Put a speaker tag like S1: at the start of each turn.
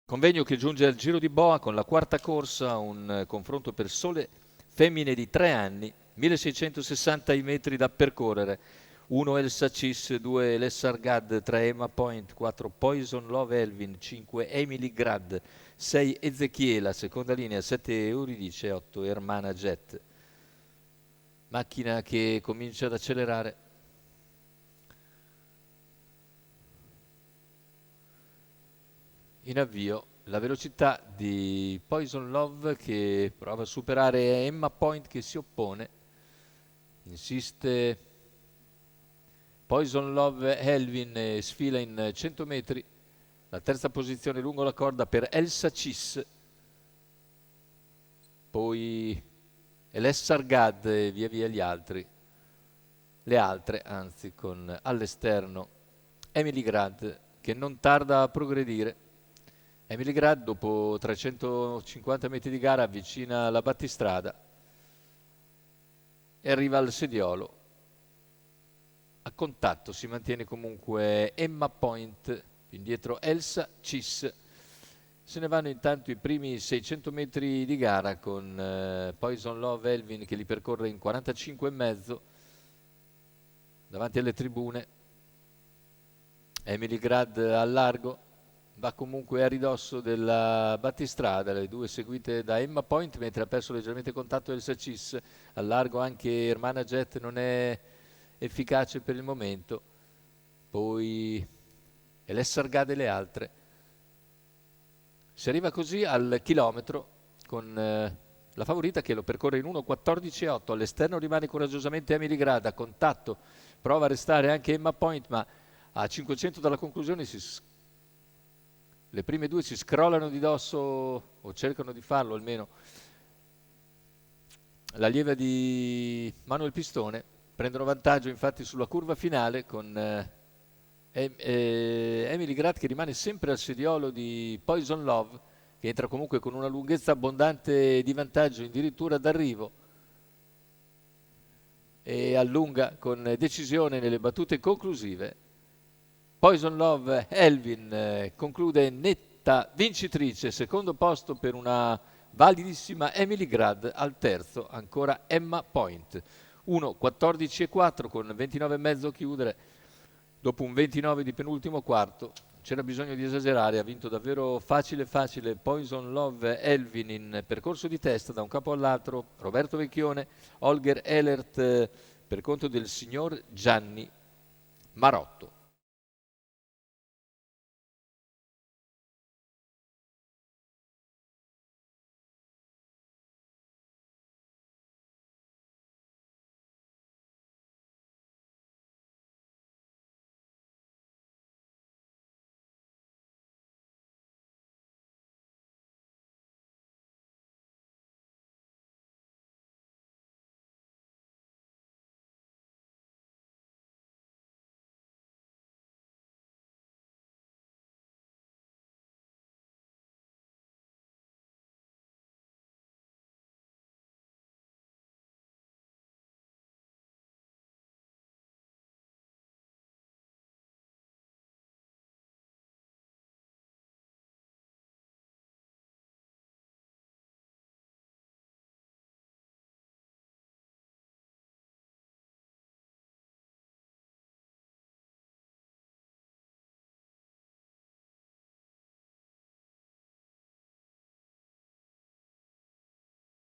S1: Convegno che giunge al Giro di Boa con la quarta corsa, un confronto per sole femmine di 3 anni, 1660 i metri da percorrere. 1 Elsa Cis, 2 Lessargad, 3 Emma Point, 4 Poison Love Elvin, 5 Emily Grad, 6 Ezechiela, seconda linea 7 Euridice, 8 Hermana Jet. Macchina che comincia ad accelerare. In avvio la velocità di Poison Love che prova a superare Emma Point che si oppone. Insiste Poison Love Elvin e sfila in 100 metri. La terza posizione lungo la corda per Elsa Cis. Poi Elessargad e via via gli altri. Le altre, anzi, con all'esterno Emily Grad che non tarda a progredire. Emily Grad dopo 350 metri di gara avvicina la battistrada e arriva al sediolo. A contatto si mantiene comunque Emma Point, più indietro Elsa Cis. Se ne vanno intanto i primi 600 metri di gara con Poison Love Elvin che li percorre in 45,5 davanti alle tribune. Emily Grad al largo. Va comunque a ridosso della battistrada, le due seguite da Emma Point, mentre ha perso leggermente contatto Elsa Cis. Al largo anche Hermana Jet non è efficace per il momento. Poi Elessargad e le altre. Si arriva così al chilometro con la favorita che lo percorre in 1:14,8. All'esterno rimane coraggiosamente Emily Grad, a contatto prova a restare anche Emma Point, ma a 500 dalla conclusione le prime due si scrollano di dosso, o cercano di farlo almeno. L'allieva di Manuel Pistone prendono vantaggio infatti sulla curva finale con Emily Grad che rimane sempre al sediolo di Poison Love, che entra comunque con una lunghezza abbondante di vantaggio addirittura d'arrivo e allunga con decisione nelle battute conclusive. Poison Love Elvin conclude netta vincitrice, secondo posto per una validissima Emily Grad, al terzo ancora Emma Point. 1:14,4 con 29,5 chiudere dopo un 29 di penultimo quarto. C'era bisogno di esagerare, ha vinto davvero facile Poison Love Elvin in percorso di testa da un capo all'altro. Roberto Vecchione, Holger Ehlert per conto del signor Gianni Marotto.